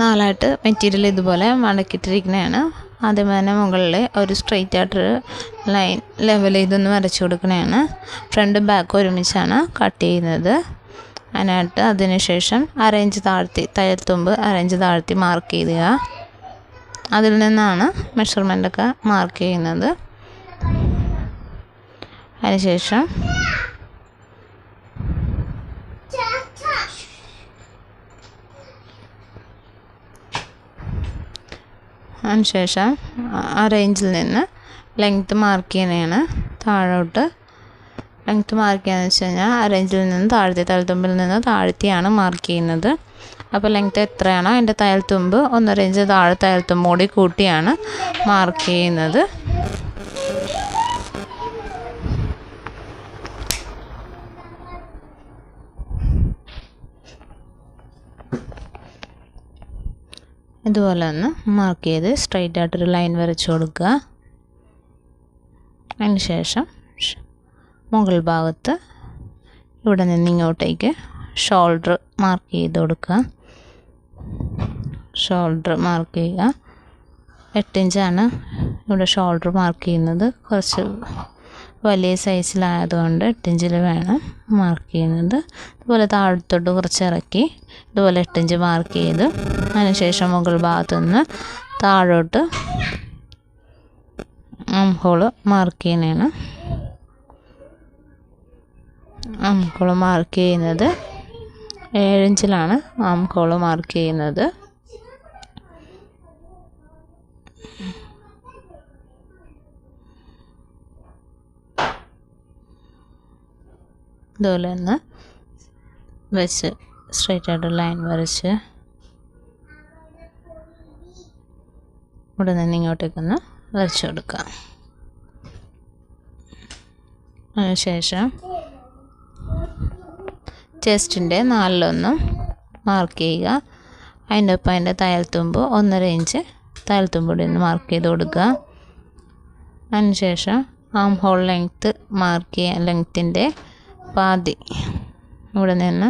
നാലായിട്ട് മെറ്റീരിയൽ ഇതുപോലെ മടക്കിയിട്ടിരിക്കുന്നതാണ്. ആദ്യം തന്നെ മുകളിൽ ഒരു സ്ട്രെയിറ്റ് ആയിട്ടൊരു ലൈൻ ലെവൽ ചെയ്തൊന്ന് വരച്ചു കൊടുക്കുന്നതാണ്. ഫ്രണ്ട് ബാക്ക് ഒരുമിച്ചാണ് കട്ട് ചെയ്യുന്നത്. അതിനായിട്ട് അതിനുശേഷം അരയിഞ്ച് താഴ്ത്തി തയ്യൽത്തുമ്പ് അരയിഞ്ച് താഴ്ത്തി മാർക്ക് ചെയ്യുക. അതിൽ നിന്നാണ് മെഷർമെൻ്റൊക്കെ മാർക്ക് ചെയ്യുന്നത്. അതിനുശേഷം അരയിഞ്ചിൽ നിന്ന് ലെങ്ത്ത് മാർക്ക് ചെയ്യുന്നതാണ്. താഴോട്ട് ലെങ്ത്ത് മാർക്ക് ചെയ്യാന്ന് വെച്ച് കഴിഞ്ഞാൽ അരയിഞ്ചിൽ നിന്ന് താഴ്ത്തി തയ്യൽത്തുമ്പിൽ നിന്ന് താഴ്ത്തിയാണ് മാർക്ക് ചെയ്യുന്നത്. അപ്പോൾ ലെങ്ത്ത് എത്രയാണോ അതിൻ്റെ തയ്യൽത്തുമ്പ് 1.5 ഇഞ്ച് താഴെ തയ്യൽത്തുമ്പ് കൂടി കൂട്ടിയാണ് മാർക്ക് ചെയ്യുന്നത്. ഇതുപോലെ ഒന്ന് മാർക്ക് ചെയ്ത് സ്ട്രെയിറ്റ് ആയിട്ടൊരു ലൈൻ വരച്ചു കൊടുക്കുക. അതിന് ശേഷം മുകൾ ഭാഗത്ത് ഇവിടെ നിന്ന് ഇങ്ങോട്ടേക്ക് ഷോൾഡർ മാർക്ക് ചെയ്ത് കൊടുക്കുക. ഷോൾഡർ മാർക്ക് ചെയ്യുക. 8 ഇഞ്ചാണ് ഇവിടെ ഷോൾഡർ മാർക്ക് ചെയ്യുന്നത്. കുറച്ച് വലിയ സൈസിലായതുകൊണ്ട് 8 ഇഞ്ചിൽ വേണം മാർക്ക് ചെയ്യുന്നത്. ഇതുപോലെ താഴത്തോട്ട് കുറച്ച് ഇറക്കി ഇതുപോലെ 8 ഇഞ്ച് മാർക്ക് ചെയ്ത് അതിനുശേഷം മുകൾ ഭാഗത്തു നിന്ന് താഴോട്ട് ആം ഹോള് മാർക്ക് ചെയ്യുന്നതാണ്. ആം ഹോള് മാർക്ക് ചെയ്യുന്നത് 7 ഇഞ്ചിലാണ് ആം ഹോള് മാർക്ക് ചെയ്യുന്നത്. ഇതുപോലെ ഒന്ന് വെച്ച് സ്ട്രെയിറ്റ് ആയിട്ട് ലൈൻ വരച്ച് ഇവിടെ നിന്ന് ഇങ്ങോട്ടേക്കൊന്ന് വരച്ചു കൊടുക്കുക. അതിനുശേഷം ചെസ്റ്റിൻ്റെ 4/1 മാർക്ക് ചെയ്യുക. അതിൻ്റെ ഒപ്പം അതിൻ്റെ തയ്യൽത്തുമ്പ് 1.5 ഇഞ്ച് തയ്യൽത്തുമ്പ് കൂടി ഒന്ന് മാർക്ക് ചെയ്ത് കൊടുക്കുക. അതിനുശേഷം ആം ഹോൾ ലെങ്ത്ത് മാർക്ക് ചെയ്യാൻ ലെങ്ത്തിൻ്റെ പാതി ഇവിടെ നിന്ന്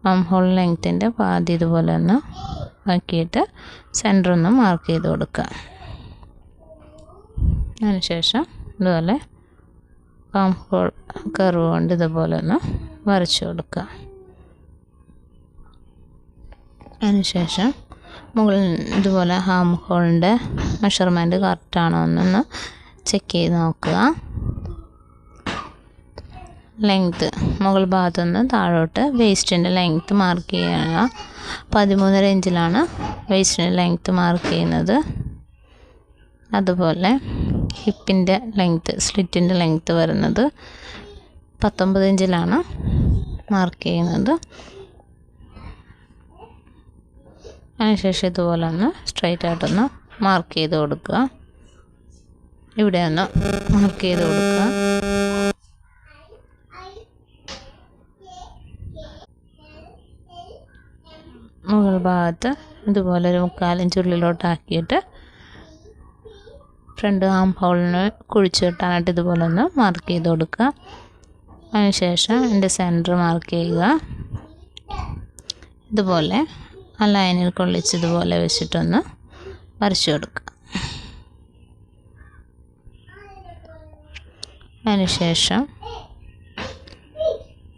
ആം ഹോൾ ലെങ്ത്തിൻ്റെ പാതി ഇതുപോലെ ഒന്ന് ആക്കിയിട്ട് സെൻറ്റർ ഒന്ന് മാർക്ക് ചെയ്ത് കൊടുക്കുക. അതിനുശേഷം ഇതുപോലെ ആം ഹോൾ കർവ് കൊണ്ട് ഇതുപോലെ ഒന്ന് വരച്ചു കൊടുക്കുക. അതിനുശേഷം മുകളിൽ ഇതുപോലെ ആം ഹോളിൻ്റെ മെഷർമെൻറ്റ് കറക്റ്റാണോ എന്നൊന്ന് ചെക്ക് ചെയ്ത് നോക്കുക. ലെങ്ത്ത് മുകൾ ഭാഗത്തുനിന്ന് താഴോട്ട് വേസ്റ്റിൻ്റെ ലെങ്ത്ത് മാർക്ക് ചെയ്യുക. 13.5 ഇഞ്ചിലാണ് വേസ്റ്റിൻ്റെ ലെങ്ത്ത് മാർക്ക് ചെയ്യുന്നത്. അതുപോലെ ഹിപ്പിൻ്റെ ലെങ്ത്ത് സ്ലിറ്റിൻ്റെ ലെങ്ത്ത് വരുന്നത് 19 ഇഞ്ചിലാണ് മാർക്ക് ചെയ്യുന്നത്. അതിനുശേഷം ഇതുപോലെ ഒന്ന് സ്ട്രെയിറ്റ് ആയിട്ടൊന്ന് മാർക്ക് ചെയ്ത് കൊടുക്കുക. ഇവിടെ ഒന്ന് മാർക്ക് ചെയ്ത് കൊടുക്കുക. മുകൾ ഭാഗത്ത് ഇതുപോലെ ഒരു 3/4 ഇഞ്ച് ഉള്ളിലോട്ടാക്കിയിട്ട് ഫ്രണ്ട് ആം ഹോളിന് കുഴിച്ച് കിട്ടാനായിട്ട് ഇതുപോലെ ഒന്ന് മാർക്ക് ചെയ്ത് കൊടുക്കുക. അതിനുശേഷം എൻ്റെ സെൻറ്റർ മാർക്ക് ചെയ്യുക. ഇതുപോലെ ആ ലൈനിൽ കൊള്ളിച്ച് ഇതുപോലെ വെച്ചിട്ടൊന്ന് വരച്ചു കൊടുക്കുക. അതിനുശേഷം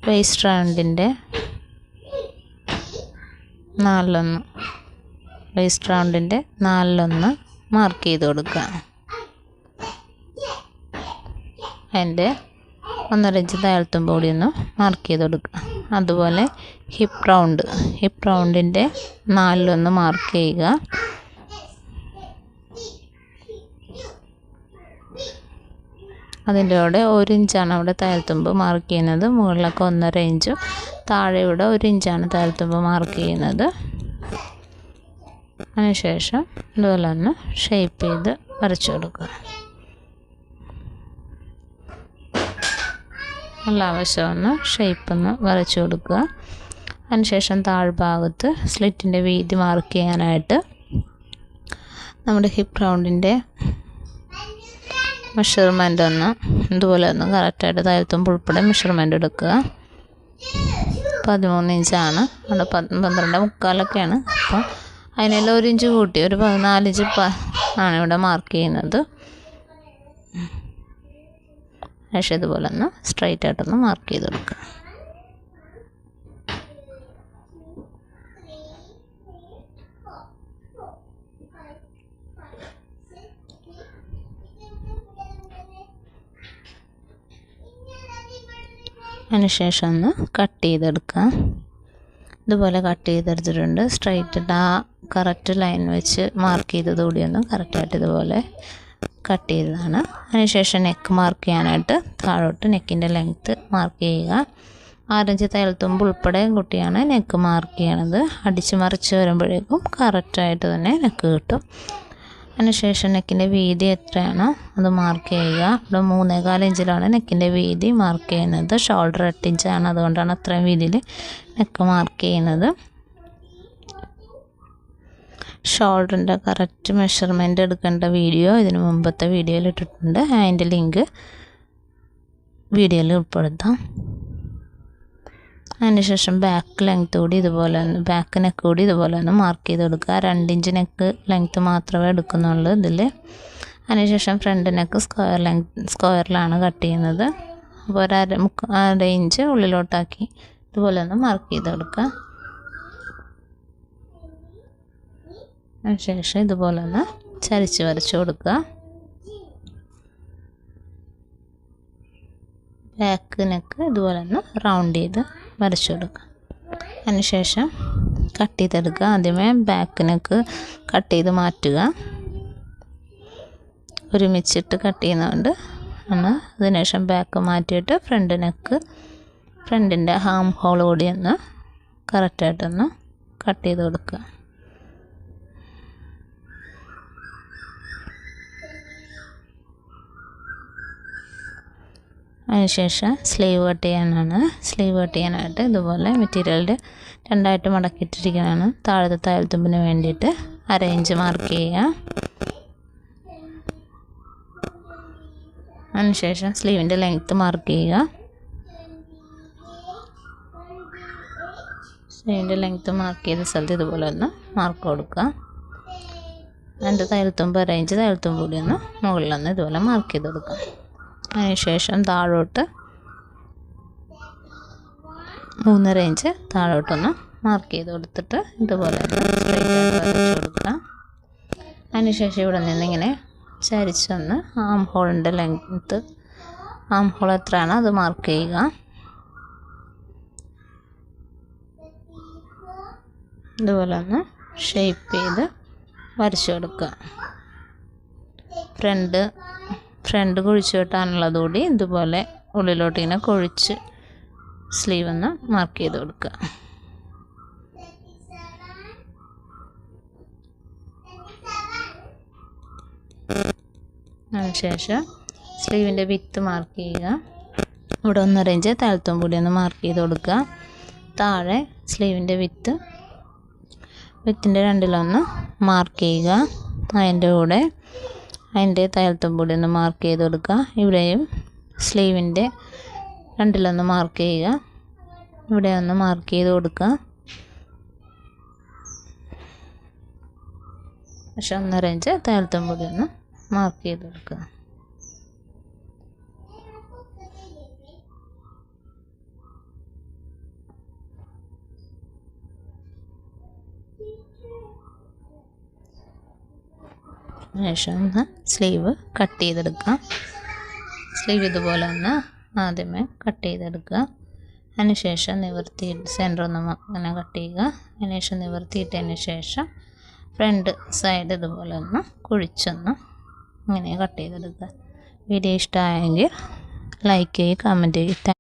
വേസ്റ്റ് റൗണ്ടിൻ്റെ 4/1 വേസ്റ്റ് റൗണ്ടിൻ്റെ 4/1 മാർക്ക് ചെയ്ത് കൊടുക്കുക. അതിൻ്റെ 1.5 ഇഞ്ച് തയ്യൽത്തുമ്പ് കൂടി ഒന്ന് മാർക്ക് ചെയ്ത് കൊടുക്കുക. അതുപോലെ ഹിപ്പ് റൗണ്ടിൻ്റെ 4/1 മാർക്ക് ചെയ്യുക. അതിൻ്റെ കൂടെ 1 ഇഞ്ചാണ് അവിടെ തയ്യൽത്തുമ്പ് മാർക്ക് ചെയ്യുന്നത്. മുകളിലൊക്കെ 1.5 ഇഞ്ചും താഴെ ഇവിടെ 1 ഇഞ്ചാണ് തയ്യൽത്തുമ്പ് മാർക്ക് ചെയ്യുന്നത്. അതിനുശേഷം ഇതുപോലെ ഒന്ന് ഷേപ്പ് ചെയ്ത് വരച്ചു കൊടുക്കുക. എല്ലാ വശവും ഒന്ന് ഷേപ്പ് ഒന്ന് വരച്ചു കൊടുക്കുക. അതിനുശേഷം താഴ്ഭാഗത്ത് സ്ലിറ്റിൻ്റെ വീതി മാർക്ക് ചെയ്യാനായിട്ട് നമ്മുടെ ഹിപ്പ് റൗണ്ടിൻ്റെ മെഷർമെൻ്റ് ഒന്ന് ഇതുപോലെ ഒന്ന് കറക്റ്റായിട്ട് തയ്യൽത്തുമ്പ് ഉൾപ്പെടെ മെഷർമെൻ്റ് എടുക്കുക. 13 ഇഞ്ചാണ് അവിടെ 12.75 അപ്പോൾ അതിനെല്ലാം 1 ഇഞ്ച് കൂട്ടി ഒരു 14 ഇഞ്ച് ആണ് ഇവിടെ മാർക്ക് ചെയ്യുന്നത്. പക്ഷേ ഇതുപോലെ ഒന്ന് സ്ട്രൈറ്റ് ആയിട്ടൊന്ന് മാർക്ക് ചെയ്ത് കൊടുക്കുക. അതിനുശേഷം ഒന്ന് കട്ട് ചെയ്തെടുക്കുക. ഇതുപോലെ കട്ട് ചെയ്തെടുത്തിട്ടുണ്ട്. സ്ട്രൈറ്റ് ആ കറക്റ്റ് ലൈൻ വെച്ച് മാർക്ക് ചെയ്തതുകൂടി ഒന്ന് കറക്റ്റായിട്ട് ഇതുപോലെ കട്ട് ചെയ്തതാണ്. അതിനുശേഷം നെക്ക് മാർക്ക് ചെയ്യാനായിട്ട് താഴോട്ട് നെക്കിൻ്റെ ലെങ്ത്ത് മാർക്ക് ചെയ്യുക. 6 ഇഞ്ച് തയ്യൽത്തുമ്പ് ഉൾപ്പെടെ കുട്ടിയാണ് നെക്ക് മാർക്ക് ചെയ്യണത്. അടിച്ച് മറിച്ച് വരുമ്പോഴേക്കും കറക്റ്റായിട്ട് തന്നെ നെക്ക് കിട്ടും. അതിനുശേഷം നെക്കിൻ്റെ വീതി എത്രയാണോ അത് മാർക്ക് ചെയ്യുക. ഇവിടെ 3.25 ഇഞ്ചിലാണ് നെക്കിൻ്റെ വീതി മാർക്ക് ചെയ്യുന്നത്. ഷോൾഡർ 8 ഇഞ്ചാണ്, അതുകൊണ്ടാണ് അത്രയും വീതിയിൽ നെക്ക് മാർക്ക് ചെയ്യുന്നത്. ഷോൾഡറിൻ്റെ കറക്റ്റ് മെഷർമെൻറ്റ് എടുക്കേണ്ട വീഡിയോ ഇതിന് മുമ്പത്തെ വീഡിയോയിൽ ഇട്ടിട്ടുണ്ട്. അതിൻ്റെ ലിങ്ക് വീഡിയോയിൽ ഉൾപ്പെടുത്താം. അതിനുശേഷം ബാക്ക് ലെങ്ത്ത് കൂടി ഇതുപോലെ ഒന്ന് ബാക്ക് നെക്ക് കൂടി ഇതുപോലെ ഒന്ന് മാർക്ക് ചെയ്ത് കൊടുക്കുക. 2 ഇഞ്ച് നെക്ക് ലെങ്ത്ത് മാത്രമേ എടുക്കുന്നുള്ളൂ ഇതിൽ. അതിനുശേഷം ഫ്രണ്ട് നെക്ക് സ്ക്വയറിലാണ് കട്ട് ചെയ്യുന്നത്. അപ്പോൾ ഒരു അര ഇഞ്ച് ഉള്ളിലോട്ടാക്കി ഇതുപോലെ ഒന്ന് മാർക്ക് ചെയ്ത് കൊടുക്കുക. അതിനുശേഷം ഇതുപോലെ ഒന്ന് ചരിച്ച് വരച്ച് കൊടുക്കുക. ബാക്ക് നെക്ക് ഇതുപോലെ ഒന്ന് റൗണ്ട് ചെയ്ത് വരച്ചു കൊടുക്കുക. അതിനുശേഷം കട്ട് ചെയ്തെടുക്കുക. ആദ്യമേ ബാക്ക് നെക്ക് കട്ട് ചെയ്ത് മാറ്റുക. ഒരുമിച്ചിട്ട് കട്ട് ചെയ്യുന്നതുകൊണ്ട് ആണ്. അതിനുശേഷം ബാക്ക് മാറ്റിയിട്ട് ഫ്രണ്ട് നെക്ക് ഫ്രണ്ടിൻ്റെ ഹാം ഹോൾ കൂടി ഒന്ന് കറക്റ്റായിട്ടൊന്ന് കട്ട് ചെയ്ത് കൊടുക്കുക. അതിനുശേഷം സ്ലീവ് കട്ട് ചെയ്യാനാണ്. സ്ലീവ് കട്ട് ചെയ്യാനായിട്ട് ഇതുപോലെ മെറ്റീരിയലിൻ്റെ 2ആയിട്ട് മടക്കിയിട്ടിരിക്കുന്നതാണ്. താഴത്തെ തയ്യൽത്തുമ്പിന് വേണ്ടിയിട്ട് 1/2 ഇഞ്ച് മാർക്ക് ചെയ്യുക. അതിനുശേഷം സ്ലീവിൻ്റെ ലെങ്ത്ത് മാർക്ക് ചെയ്യുക. സ്ലീവിൻ്റെ ലെങ്ത്ത് മാർക്ക് ചെയ്ത സ്ഥലത്ത് ഇതുപോലെ ഒന്ന് മാർക്ക് കൊടുക്കുക. രണ്ട് തയ്യൽത്തുമ്പ് 1/2 ഇഞ്ച് തയ്യൽത്തുമ്പ് കൂടി ഒന്ന് മുകളിലൊന്ന് ഇതുപോലെ മാർക്ക് ചെയ്ത് കൊടുക്കുക. അതിനുശേഷം താഴോട്ട് 3.5 ഇഞ്ച് താഴോട്ടൊന്ന് മാർക്ക് ചെയ്ത് കൊടുത്തിട്ട് ഇതുപോലെ സ്ട്രൈറ്റ് ആയിട്ട് വരച്ച് കൊടുക്കുക. അതിനുശേഷം ഇവിടെ നിന്നിങ്ങനെ ചരിച്ചൊന്ന് ആം ഹോളിൻ്റെ ലെങ്ത്ത് ആം ഹോൾ എത്രയാണോ അത് മാർക്ക് ചെയ്യുക. ഇതുപോലെ ഒന്ന് ഷേപ്പ് ചെയ്ത് വരച്ചു കൊടുക്കുക. ഫ്രണ്ട് കുഴിച്ച് വെട്ടാനുള്ളതുകൂടി ഇതുപോലെ ഉള്ളിലോട്ട് ഇങ്ങനെ കുഴിച്ച് സ്ലീവ് ഒന്ന് മാർക്ക് ചെയ്ത് കൊടുക്കുക. അതിനുശേഷം സ്ലീവിൻ്റെ വിത്ത് മാർക്ക് ചെയ്യുക. ഇവിടെ 1.5 ഇഞ്ച് തയ്യൽത്തുമ്പ് കൂടി ഒന്ന് മാർക്ക് ചെയ്ത് കൊടുക്കുക. താഴെ സ്ലീവിൻ്റെ വിത്തിൻ്റെ രണ്ടിലൊന്ന് മാർക്ക് ചെയ്യുക. അതിൻ്റെ കൂടെ അതിൻ്റെ തയ്യൽത്തുമ്പ് കൂടി ഒന്ന് മാർക്ക് ചെയ്ത് കൊടുക്കുക. ഇവിടെയും സ്ലീവിൻ്റെ രണ്ടിലൊന്ന് മാർക്ക് ചെയ്യുക. ഇവിടെ ഒന്ന് മാർക്ക് ചെയ്ത് കൊടുക്കുക. പക്ഷെ 1.5 ഇഞ്ച് തയ്യൽത്തുമ്പ് കൂടി ഒന്ന് മാർക്ക് ചെയ്ത് കൊടുക്കുക. ശേഷം ഒന്ന് സ്ലീവ് കട്ട് ചെയ്തെടുക്കുക. സ്ലീവ് ഇതുപോലെ ഒന്ന് ആദ്യമേ കട്ട് ചെയ്തെടുക്കുക. അതിനുശേഷം നിവർത്തിയിട്ട് സെൻറ്റർ ഒന്ന് അങ്ങനെ കട്ട് ചെയ്യുക. അതിനുശേഷം നിവർത്തിയിട്ടതിന് ശേഷം ഫ്രണ്ട് സൈഡ് ഇതുപോലെ ഒന്ന് കുഴിച്ചൊന്ന് ഇങ്ങനെ കട്ട് ചെയ്തെടുക്കുക. വീഡിയോ ഇഷ്ടമായെങ്കിൽ ലൈക്ക് ചെയ്യുക, കമൻറ്റ് ചെയ്യുക.